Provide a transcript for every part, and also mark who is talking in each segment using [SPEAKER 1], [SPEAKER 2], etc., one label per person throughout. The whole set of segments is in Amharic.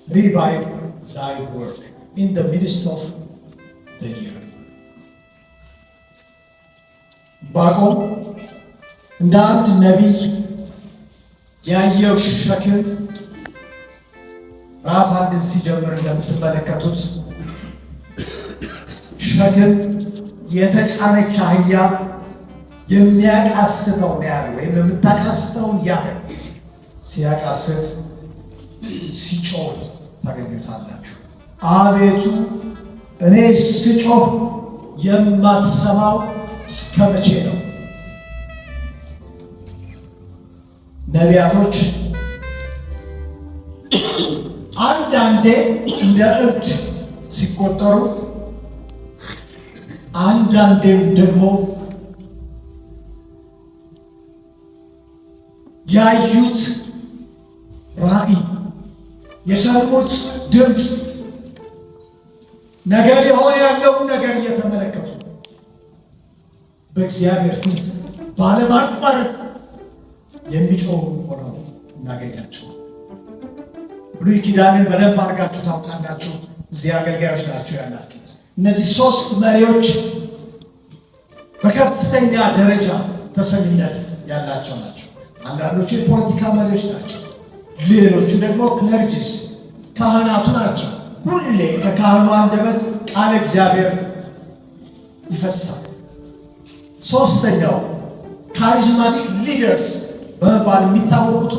[SPEAKER 1] revive thy work in the midst of the year. ዕንባቆም እንደ አንድ ነቢይ ያየው ሸክም ምዕራፍ 1 ሲጀምር እንደምትመለከቱት ሸክም የተጫነች አህያ የሚያቃስተውን ያህል ወይም የምታቃስተውን ያህል ሲያቃስት ሲጮህ ታገኙታላችሁ። አቤቱ እኔ ስጮህ የማትሰማው እስከ መቼ ነው? ነቢያቶች አንዳንዴ እንደ እብድ ሲቆጠሩ፣ አንዳንዴም ደግሞ ያዩት ራእይ የሰሙት ድምፅ ነገር የሆነ ያለውን ነገር እየተመለከቱ በእግዚአብሔር ፊት ባለማቋረጥ የሚጮሁ ሆነው እናገኛቸው። ብሉይ ኪዳንን በደንብ አድርጋችሁ ታውቃላችሁ። እዚህ አገልጋዮች ናቸው ያላችሁት። እነዚህ ሶስት መሪዎች በከፍተኛ ደረጃ ተሰሚነት ያላቸው ናቸው። አንዳንዶቹ የፖለቲካ መሪዎች ናቸው። ሌሎቹ ደግሞ ክለርጂስ ካህናቱ ናቸው። ሁሌ ከካህኑ አንደበት ቃል እግዚአብሔር ይፈሳል። ሶስተኛው ካሪዝማቲክ ሊደርስ በመባል የሚታወቁት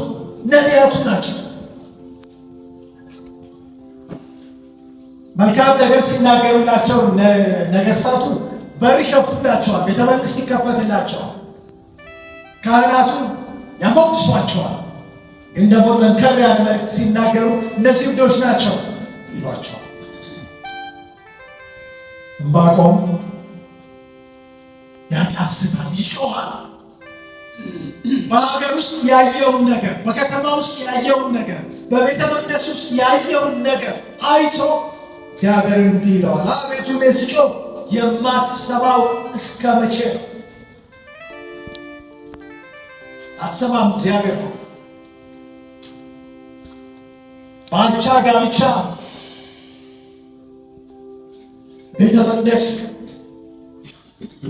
[SPEAKER 1] ነቢያቱ ናቸው። መልካም ነገር ሲናገሩላቸው ነገስታቱ በር ይከፍቱላቸዋል፣ ቤተ መንግስት ይከፈትላቸዋል፣ ካህናቱ ያሞግሷቸዋል። ግን ደግሞ ጠንከር ያለ መልእክት ሲናገሩ እነዚህ እብዶች ናቸው ይሏቸዋል። ዕንባቆም ያቃስታል፣ ይጮኻል። በሀገር ውስጥ ያየውን ነገር፣ በከተማ ውስጥ ያየውን ነገር፣ በቤተ መቅደስ ውስጥ ያየውን ነገር አይቶ እግዚአብሔር እንዲህ ይለዋል፣ አቤቱ እኔ ስጮህ የማትሰማው እስከ መቼ ነው? አትሰማም እግዚአብሔር ነው። ባልቻ ጋብቻ ቤተ መቅደስ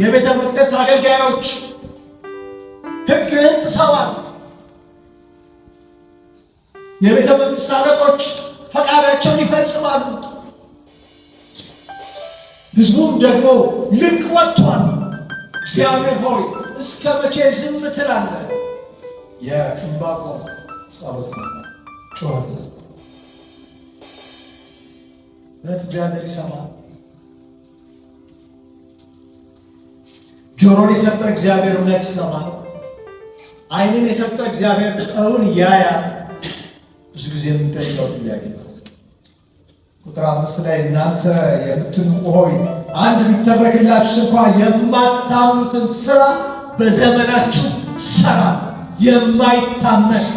[SPEAKER 1] የቤተ መቅደስ አገልጋዮች ሕግህን ጥሰዋል። የቤተ መንግስት አለቆች ፈቃዳቸውን ይፈጽማሉ። ሕዝቡም ደግሞ ልቅ ወጥቷል። እግዚአብሔር ሆይ እስከ መቼ ዝም ትላለህ? የዕንባቆም ጸሎት ነበር፣ ጩኸት ነበር። እውነት እግዚአብሔር ይሰማል። ጆሮን የሰጠ እግዚአብሔር እውነት ይሰማል። ዓይንን የሰጠ እግዚአብሔር እውን ያያል። ብዙ ጊዜ የምንጠይቀው ጥያቄ ነው። ቁጥር 5 ላይ እናንተ የምትንቁ ሆይ አንድ ቢተረክላችሁ እንኳ የማታምኑትን ስራ በዘመናችሁ ሰራ። የማይታመን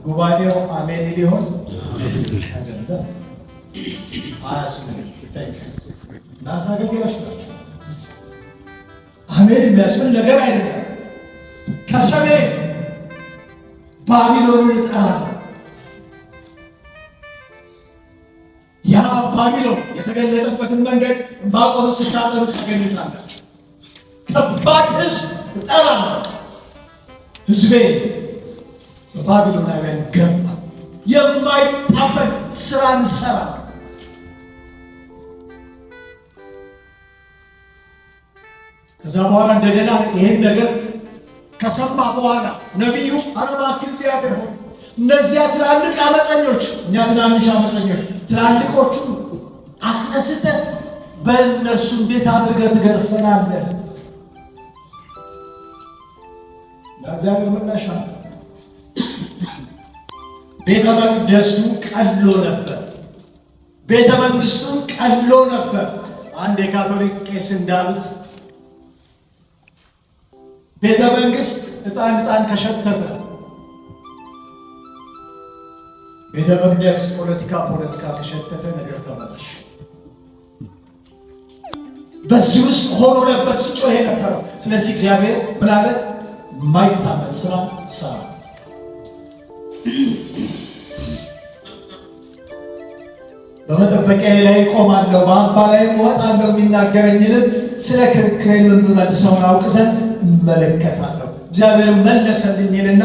[SPEAKER 1] ጉባኤው አሜን ሊሆን አይደለም። እናንተ አገልጋዮች ናቸው። አሜን የሚያስብል ነገር አይደለም። ከሰሜን ባቢሎንን እጠራለሁ። ያ ባቢሎን የተገለጠበትን መንገድ ዕንባቆምን ስታጠኑ ታገኙታላችሁ። ከባድ ሕዝብ እጠራለሁ። ሕዝቤ በባቢሎናውያን ገባ። የማይታመን ስራ እንሰራ። ከዛ በኋላ እንደገና ይሄን ነገር ከሰማ በኋላ ነቢዩ አረባክ እግዚአብሔር ሆይ እነዚያ ትላልቅ አመፀኞች፣ እኛ ትናንሽ አመፀኞች፣ ትላልቆቹ አስነስተን በእነሱ እንዴት አድርገህ ትገርፈናለህ? ለእግዚአብሔር ምላሽ አለ። ቤተ መቅደሱ ቀሎ ነበር። ቤተ መንግስቱ ቀሎ ነበር። አንድ የካቶሊክ ቄስ እንዳሉት ቤተ መንግስት ዕጣን ከሸተተ፣ ቤተ መቅደስ ፖለቲካ ከሸተተ ነገር ተበላሽ። በዚህ ውስጥ ሆኖ ነበር ሲጮህ የነበረው። ስለዚህ እግዚአብሔር ብላለ የማይታመን ስራ ሰራ። በመጠበቂያዬ ላይ እቆማለሁ፣ በአምባ ላይ እወጣለሁ። የሚናገረኝንም ስለ ክርክሬ የምመልሰውን አውቅ ዘንድ እመለከታለሁ። እግዚአብሔር መለሰልኝና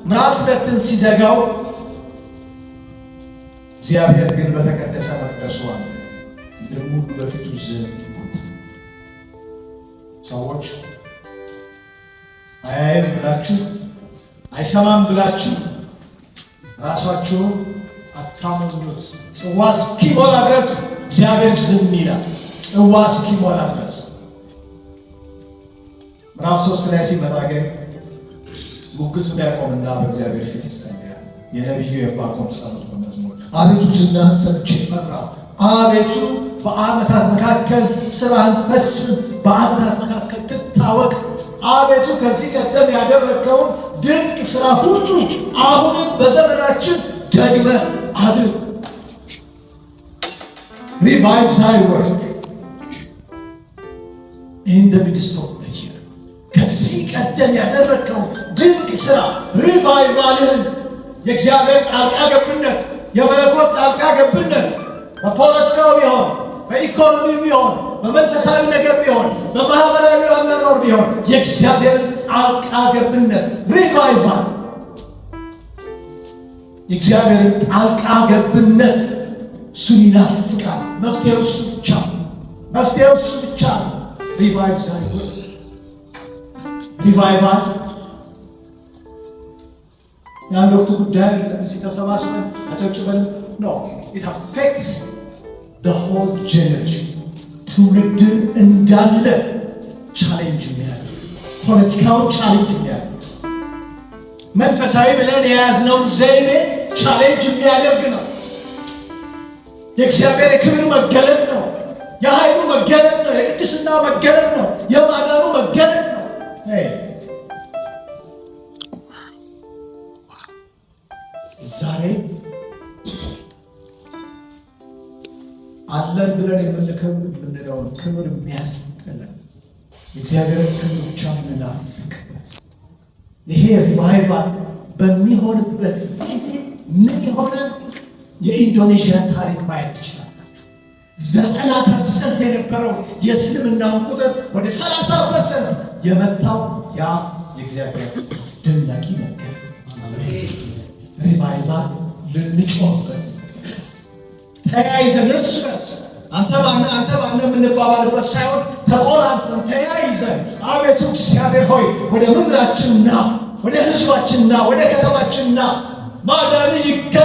[SPEAKER 1] ምዕራፍ 2ን ሲዘጋው እግዚአብሔር ግን በተቀደሰ መቅደሱ አለ፣ ምድርም ሁሉ በፊቱ ዝም። ሰዎች አያይም ብላችሁ አይሰማም ብላችሁ ራሳችሁን አታሞኙት። ጽዋ እስኪሞላ ድረስ እግዚአብሔር ዝም ይላል። ጽዋ እስኪሞላ ድረስ። ምዕራፍ 3 ላይ ሲመጣ ግን ሙግቱን ያቆምና በእግዚአብሔር ፊት ይጸልያል። የነቢዩ የዕንባቆም ጸሎት በመዝሙር አቤቱ ዝናህን ሰምቼ ፈራሁ። አቤቱ በዓመታት መካከል ሥራህን ፈጽም፣ በዓመታት መካከል ትታወቅ። አቤቱ ከዚህ ቀደም ያደረግከውን ድንቅ ሥራ ሁሉ አሁንም በዘመናችን ደግመህ አድርግ። Revive thy work in the midst of the year። ከዚህ ቀደም ያደረግከው ድንቅ ሥራ ሪቫይቫልህን፣ የእግዚአብሔር ጣልቃ ገብነት፣ የመለኮት ጣልቃ ገብነት በፖለቲካው ቢሆን፣ በኢኮኖሚ ቢሆን፣ በመንፈሳዊ ነገር ቢሆን፣ በማህበራዊ አኗኗር ቢሆን የእግዚአብሔር ጣልቃ ገብነት ሪቫይቫል፣ የእግዚአብሔር ጣልቃ ገብነት እሱን ይናፍቃል። መፍትሄው እሱ ብቻ፣ መፍትሄው እሱ ብቻ። ሪቫይቭ ዛሬ ሪቫይቫል ያን ወቅት ጉዳይ እዚህ ተሰባስበን አጨብጭበን ነው። ኢት አፌክትስ ዘ ሆል ጄኔሬሽን። ትውልድን እንዳለ ቻሌንጅ የሚያደርግ ፖለቲካውን ቻሌንጅ የሚያደርግ መንፈሳዊ ብለን የያዝነውን ዘይቤ ቻሌንጅ የሚያደርግ ነው። የእግዚአብሔር የክብር መገለጥ ነው። የኃይሉ መገለጥ ነው። የቅድስና መገለጥ ነው። የማዳኑ መገለጥ ነው። ዛሬ አለን ብለን የምንለውን ክብር የሚያስጥለን የእግዚአብሔርን ክብር ብቻ የምናፍቅበት ይሄ ሪቫይቫል በሚሆንበት ጊዜ ምን ይሆናል? የኢንዶኔዥያን ታሪክ ማየት ትችላላችሁ። 90% የነበረው የእስልምናውን ቁጥር ወደ 30% የመታው ያ የእግዚአብሔር አስደናቂ መገለጥ ሪቫይቫል ልንጮህበት ተያይዘን እርስ በርስ አንተ ባነ የምንባባልበት ሳይሆን ተቆራርጠን ተያይዘን አቤቱ እግዚአብሔር ሆይ ወደ ምድራችንና ወደ ሕዝባችንና ወደ ከተማችንና ማዳን